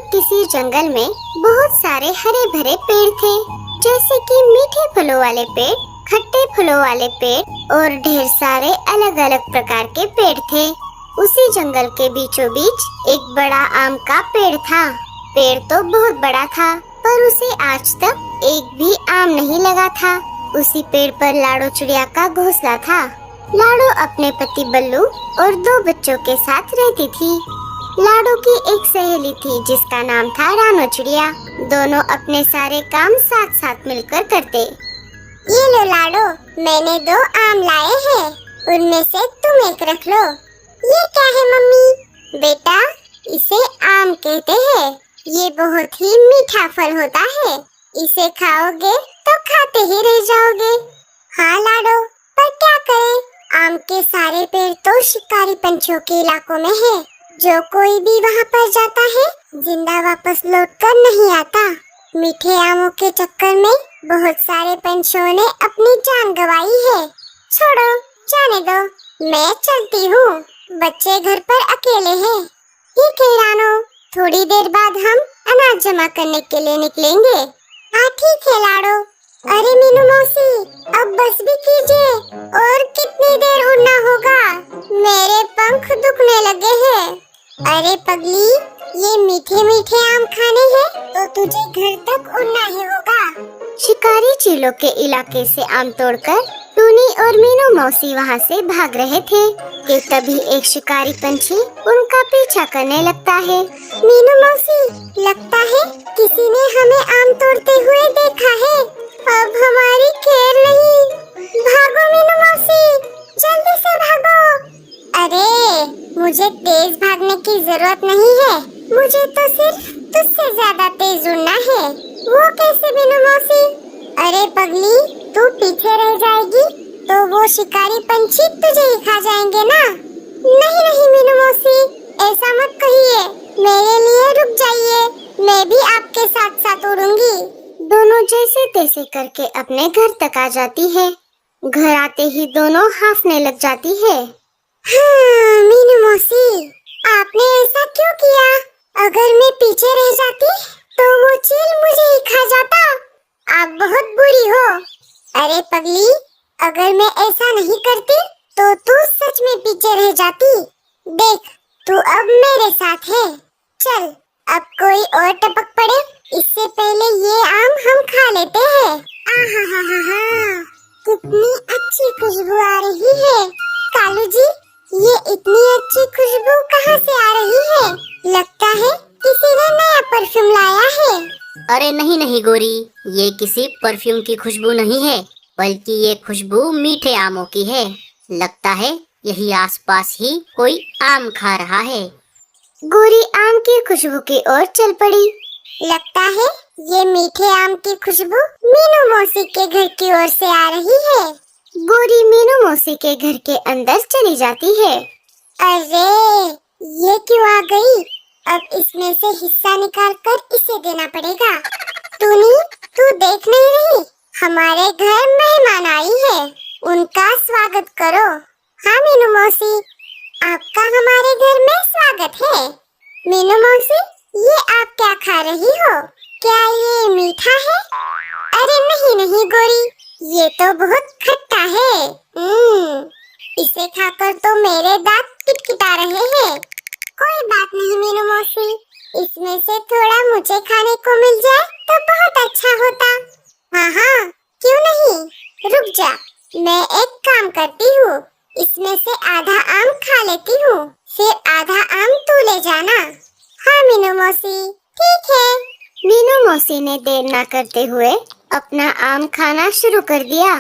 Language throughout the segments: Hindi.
किसी जंगल में बहुत सारे हरे भरे पेड़ थे, जैसे कि मीठे फलों वाले पेड़, खट्टे फलों वाले पेड़ और ढेर सारे अलग अलग प्रकार के पेड़ थे। उसी जंगल के बीचों बीच एक बड़ा आम का पेड़ था। पेड़ तो बहुत बड़ा था, पर उसे आज तक एक भी आम नहीं लगा था। उसी पेड़ पर लाडो चिड़िया का घोंसला था। लाडो अपने पति बल्लू और 2 बच्चों के साथ रहती थी। लाडो की एक सहेली थी जिसका नाम था रानो चिड़िया। दोनों अपने सारे काम साथ साथ मिलकर करते। ये लो लाडो, मैंने 2 आम लाए हैं, उनमें से तुम एक रख लो। ये क्या है मम्मी? बेटा, इसे आम कहते हैं। ये बहुत ही मीठा फल होता है। इसे खाओगे तो खाते ही रह जाओगे। हाँ लाडो, पर क्या करें? आम के सारे पेड़ तो शिकारी पंछियों के इलाकों में है। जो कोई भी वहाँ पर जाता है, जिंदा वापस लौटकर नहीं आता। मीठे आमों के चक्कर में बहुत सारे पंछियों ने अपनी जान गंवाई है। छोड़ो, जाने दो, मैं चलती हूँ। बच्चे घर पर अकेले हैं। ठीक है रानो, थोड़ी देर बाद हम अनाज जमा करने के लिए निकलेंगे। हाँ ठीक है लाडो। अरे मीनू मौसी, अब बस भी कीजिए, और कितनी देर उड़ना होगा? मेरे पंख दुखने लगे हैं। अरे पगली, ये मीठे मीठे आम खाने हैं तो तुझे घर तक उड़ना ही होगा। शिकारी चीलों के इलाके से आम तोड़कर टूनी और मीनू मौसी वहाँ से भाग रहे थे कि तभी एक शिकारी पंछी उनका पीछा करने लगता है। मीनू मौसी, लगता है किसी ने हमें आम तोड़ते हुए देखा है। अब हमारी खैर नहीं। भागो मीनू मौसी, जल्दी से भागो। अरे, मुझे तेज भागने की जरूरत नहीं है। मुझे तो सिर्फ तुझसे ज्यादा तेज उड़ना है। वो कैसे मीनू मौसी? अरे पगली, तू पीछे रह जाएगी तो वो शिकारी पंछी तुझे ही खा जाएंगे ना। नहीं नहीं मीनू मौसी, ऐसा मत कहिए। मेरे लिए रुक जाइए, मैं भी आपके साथ साथ उड़ूंगी। दोनों जैसे तैसे करके अपने घर तक आ जाती है। घर आते ही दोनों हांफने लग जाती है। हाँ, मीनू मौसी, आपने ऐसा क्यों किया? अगर मैं पीछे रह जाती तो वो चील मुझे ही खा जाता। आप बहुत बुरी हो। अरे पगली, अगर मैं ऐसा नहीं करती तो तू सच में पीछे रह जाती। देख, तू अब मेरे साथ है। चल, अब कोई और टपक पड़े इससे पहले ये आम हम खा लेते हैं। आहा, कितनी अच्छी खुशबू आ रही है। कालू जी, ये इतनी अच्छी खुशबू कहाँ से आ रही है? लगता है किसी ने नया परफ्यूम लाया है। अरे नहीं नहीं गोरी, ये किसी परफ्यूम की खुशबू नहीं है, बल्कि ये खुशबू मीठे आमों की है। लगता है यही आसपास ही कोई आम खा रहा है। गोरी आम की खुशबू की ओर चल पड़ी। लगता है ये मीठे आम की खुशबू मीनू मौसी के घर की ओर से आ रही है। गोरी मीनू मौसी के घर के अंदर चली जाती है। अरे, ये क्यों आ गई? अब इसमें से हिस्सा निकालकर इसे देना पड़ेगा। टूनी, तू देख नहीं रही? हमारे घर मेहमान आई है, उनका स्वागत करो। हाँ मीनू मौसी, आपका हमारे घर में स्वागत है। मीनू मौसी, ये आप क्या खा रही हो? क्या ये मीठा है? अरे नहीं नहीं गोरी, ये तो बहुत खट्टा है। इसे खाकर तो मेरे दांत किटकिटा रहे हैं। कोई बात नहीं मीनू मौसी, इसमें से थोड़ा मुझे खाने को मिल जाए तो बहुत अच्छा होता। हाँ हाँ, क्यों नहीं, रुक जा, मैं एक काम करती हूँ। इसमें से आधा आम खा लेती हूँ, फिर आधा आम तू ले जाना। हाँ मीनू मौसी, ठीक है। मीनू मौसी ने देर न करते हुए अपना आम खाना शुरू कर दिया।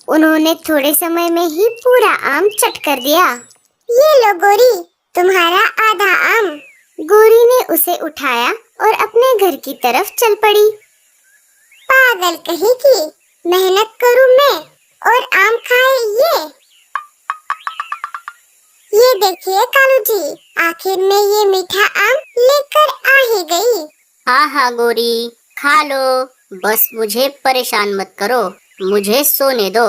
उन्होंने थोड़े समय में ही पूरा आम चट कर दिया। ये लो गोरी, तुम्हारा आधा आम। गोरी ने उसे उठाया और अपने घर की तरफ चल पड़ी। पागल कहीं की, मेहनत करूं मैं और आम खाए ये। ये देखिए कालू जी, आखिर में ये मीठा आम लेकर आ ही गई। हाँ हाँ गोरी, खा लो, बस मुझे परेशान मत करो, मुझे सोने दो।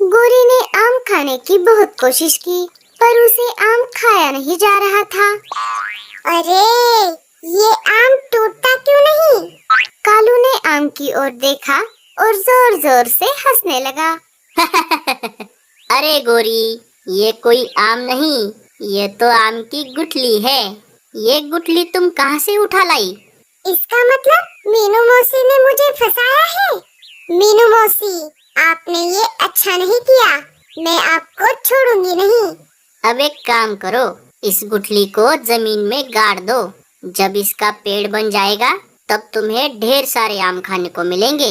गोरी ने आम खाने की बहुत कोशिश की, पर उसे आम खाया नहीं जा रहा था। अरे, ये आम टूट की ओर देखा और जोर जोर से हंसने लगा। अरे गोरी, ये कोई आम नहीं, ये तो आम की गुठली है। ये गुठली तुम कहाँ से उठा लाई? इसका मतलब मीनू मौसी ने मुझे फंसाया है। मीनू मौसी, आपने ये अच्छा नहीं किया। मैं आपको छोड़ूंगी नहीं। अब एक काम करो, इस गुठली को जमीन में गाड़ दो। जब इसका पेड़ बन जाएगा तब तुम्हें ढेर सारे आम खाने को मिलेंगे।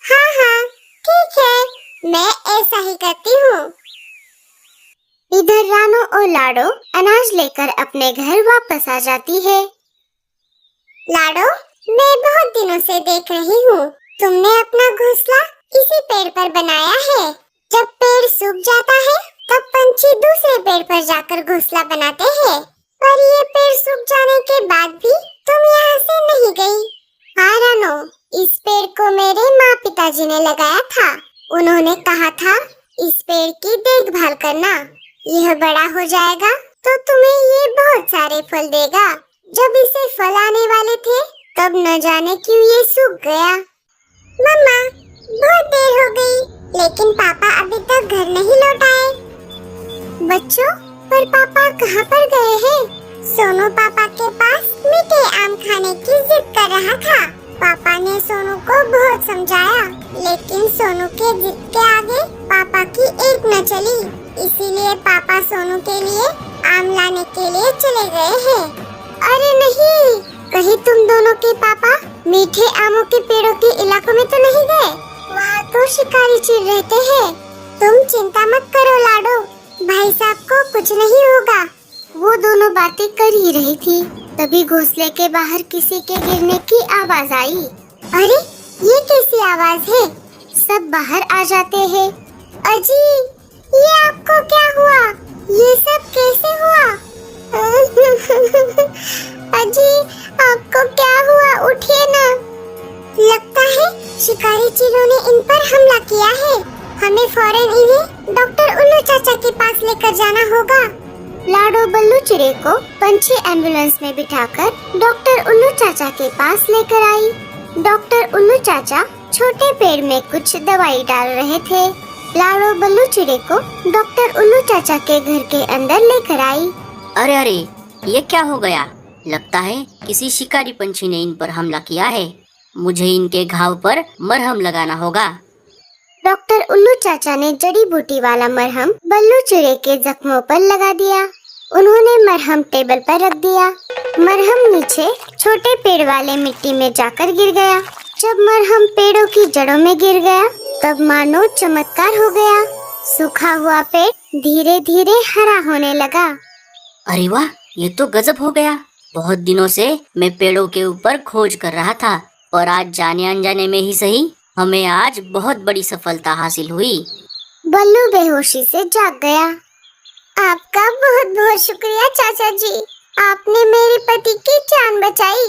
हाँ हाँ, ठीक है, मैं ऐसा ही करती हूँ। इधर रानो और लाडो अनाज लेकर अपने घर वापस आ जाती है। लाडो, मैं बहुत दिनों से देख रही हूँ, तुमने अपना घोंसला इसी पेड़ पर बनाया है। जब पेड़ सूख जाता है तब पंछी दूसरे पेड़ पर जाकर घोंसला बनाते हैं। पर ये पेड़ सूख जाने के बाद भी तुम यहाँ से नहीं गई। हाँ रानो, इस पेड़ को मेरे माँ पिताजी ने लगाया था। उन्होंने कहा था इस पेड़ की देखभाल करना। यह बड़ा हो जाएगा तो तुम्हें ये बहुत सारे फल देगा। जब इसे फल आने वाले थे तब न जाने क्यों ये सूख गया। मम्मा, बहुत देर हो गई, लेकिन पापा अभी तक घर नहीं लौट आए। बच्चों, पर पापा कहाँ पर गए हैं? सोनू पापा के पास मीठे आम खाने की जिद कर रहा था। पापा ने सोनू को बहुत समझाया, लेकिन सोनू के जिद के आगे पापा की एक न चली। इसीलिए पापा सोनू के लिए आम लाने के लिए चले गए हैं। अरे नहीं, कहीं तुम दोनों के पापा मीठे आमों के पेड़ों के इलाकों में तो नहीं गए? वहाँ तो शिकारी चिड़ रहते हैं। तुम चिंता मत करो लाडो, भाई साहब को कुछ नहीं होगा। वो दोनों बातें कर ही रही थी, तभी घोंसले के बाहर किसी के गिरने की आवाज आई। अरे, ये कैसी आवाज है? सब बाहर आ जाते हैं। अजी, ये आपको क्या हुआ? ये सब कैसे हुआ? अजी, आपको क्या हुआ? उठिए ना। लगता है शिकारी चीलों ने इन पर हमला किया है। हमें फौरन इन्हें डॉक्टर उल्लू चाचा के पास लेकर जाना होगा। लाडो बल्लू चिड़े को पंछी एम्बुलेंस में बिठाकर डॉक्टर उल्लू चाचा के पास लेकर आई। डॉक्टर उल्लू चाचा छोटे पेड़ में कुछ दवाई डाल रहे थे। लाडो बल्लू चिड़े को डॉक्टर उल्लू चाचा के घर के अंदर लेकर आई। अरे अरे, ये क्या हो गया? लगता है किसी शिकारी पंछी ने इन पर हमला किया है। मुझे इनके घाव पर मरहम लगाना होगा। डॉक्टर उल्लू चाचा ने जड़ी बूटी वाला मरहम बल्लू चिड़े के जख्मों पर लगा दिया। उन्होंने मरहम टेबल पर रख दिया। मरहम नीचे छोटे पेड़ वाले मिट्टी में जाकर गिर गया। जब मरहम पेड़ों की जड़ों में गिर गया तब मानो चमत्कार हो गया। सूखा हुआ पेड़ धीरे धीरे हरा होने लगा। अरे वाह, ये तो गजब हो गया। बहुत दिनों से मैं पेड़ों के ऊपर खोज कर रहा था और आज जाने अनजाने में ही सही, हमें आज बहुत बड़ी सफलता हासिल हुई। बल्लू बेहोशी से जाग गया। आपका बहुत बहुत शुक्रिया चाचा जी, आपने मेरे पति की जान बचाई।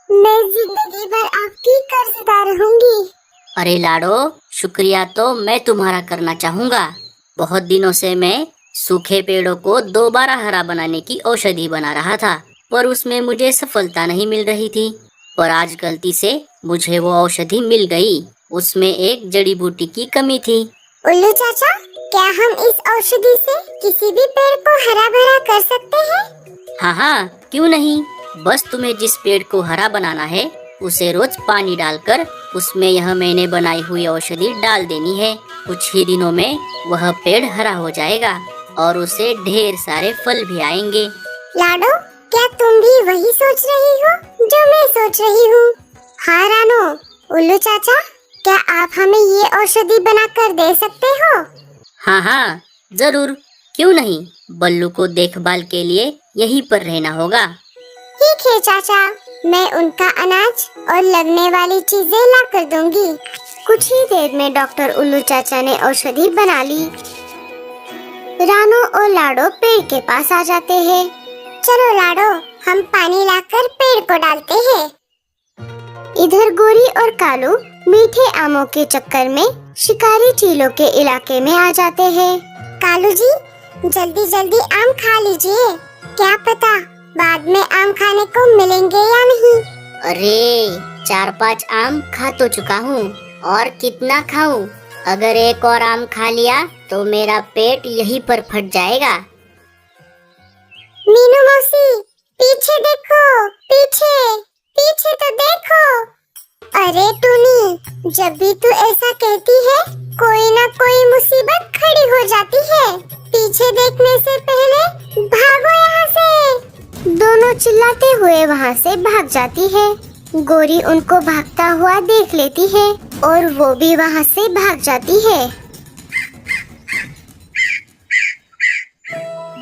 मैं जिंदगी भर आपकी कर्जदार रहूंगी। अरे लाडो, शुक्रिया तो मैं तुम्हारा करना चाहूँगा। बहुत दिनों से मैं सूखे पेड़ों को दोबारा हरा बनाने की औषधि बना रहा था, पर उसमें मुझे सफलता नहीं मिल रही थी। पर आज गलती से मुझे वो औषधि मिल गई। उसमें एक जड़ी बूटी की कमी थी। उल्लू चाचा, क्या हम इस औषधि से किसी भी पेड़ को हरा भरा कर सकते हैं? हाँ हाँ, क्यों नहीं। बस तुम्हें जिस पेड़ को हरा बनाना है उसे रोज पानी डालकर उसमें यह मैंने बनाई हुई औषधि डाल देनी है। कुछ ही दिनों में वह पेड़ हरा हो जाएगा और उसे ढेर सारे फल भी आएंगे। लाडो, क्या तुम भी वही सोच रही हो जो मैं सोच रही हूँ? हाँ रानो, उल्लू चाचा, क्या आप हमें ये औषधि बनाकर दे सकते हो? हाँ हाँ, जरूर, क्यों नहीं। बल्लू को देखभाल के लिए यहीं पर रहना होगा। ठीक है चाचा, मैं उनका अनाज और लगने वाली चीजें ला कर दूंगी। कुछ ही देर में डॉक्टर उल्लू चाचा ने औषधि बना ली। रानो और लाडो पेड़ के पास आ जाते हैं। चलो लाडो, हम पानी लाकर पेड़ को डालते हैं। इधर गोरी और कालू मीठे आमों के चक्कर में शिकारी चीलों के इलाके में आ जाते हैं। कालू जी, जल्दी जल्दी आम खा लीजिए, क्या पता बाद में आम खाने को मिलेंगे या नहीं। अरे 4-5 आम खा तो चुका हूँ, और कितना खाऊं? अगर एक और आम खा लिया तो मेरा पेट यहीं पर फट जाएगा। मीनू मौसी, पीछे देखो, पीछे, पीछे तो देखो। अरे टूनी, जब भी तू ऐसा कहती है, कोई ना कोई मुसीबत खड़ी हो जाती है। पीछे देखने से पहले भागो यहाँ से। दोनों चिल्लाते हुए वहाँ से भाग जाती है। गोरी उनको भागता हुआ देख लेती है और वो भी वहाँ से भाग जाती है।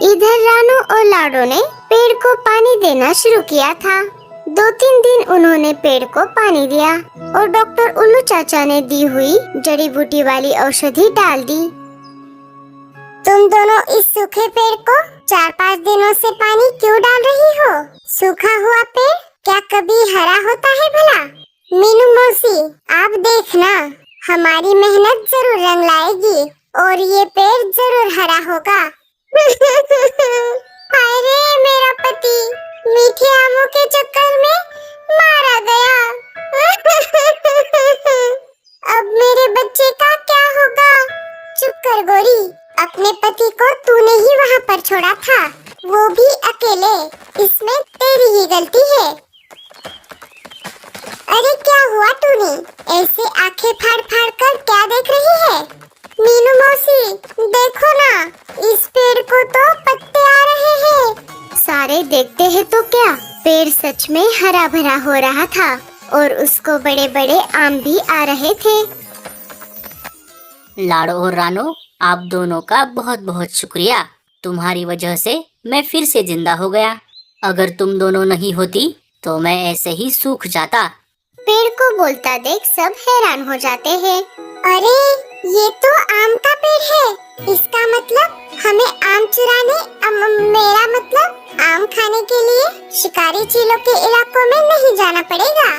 इधर रानू और लाडो ने पेड़ को पानी देना शुरू किया था। 2-3 दिन उन्होंने पेड़ को पानी दिया और डॉक्टर उल्लू चाचा ने दी हुई जड़ी बूटी वाली औषधि डाल दी। तुम दोनों इस सूखे पेड़ को 4-5 दिनों से पानी क्यों डाल रही हो? सूखा हुआ पेड़ क्या कभी हरा होता है भला? मीनू मौसी, आप देखना, हमारी मेहनत जरूर रंग लाएगी और ये पेड़ जरूर हरा होगा। हाय रे मेरा पति, मीठे आमों के चक्कर में मारा गया। अब मेरे बच्चे का क्या होगा? चुप कर गोरी, अपने पति को तूने ही वहाँ पर छोड़ा था, वो भी अकेले। इसमें तेरी ही गलती है। अरे क्या हुआ टूनी, ऐसे आंखें फाड़ फाड़ कर क्या देख रही है? मीनू मौसी, देखो ना, इस पेड़ को तो पत्ते आ रहे हैं। सारे देखते हैं तो क्या, पेड़ सच में हरा भरा हो रहा था और उसको बड़े बड़े आम भी आ रहे थे। लाडो और रानो, आप दोनों का बहुत बहुत शुक्रिया। तुम्हारी वजह से मैं फिर से जिंदा हो गया। अगर तुम दोनों नहीं होती तो मैं ऐसे ही सूख जाता। पेड़ को बोलता देख सब हैरान हो जाते हैं। अरे ये तो आम का पेड़ है, इसका मतलब हमें आम चुराने, मेरा मतलब आम खाने के लिए शिकारी चीलों के इलाकों में नहीं जाना पड़ेगा।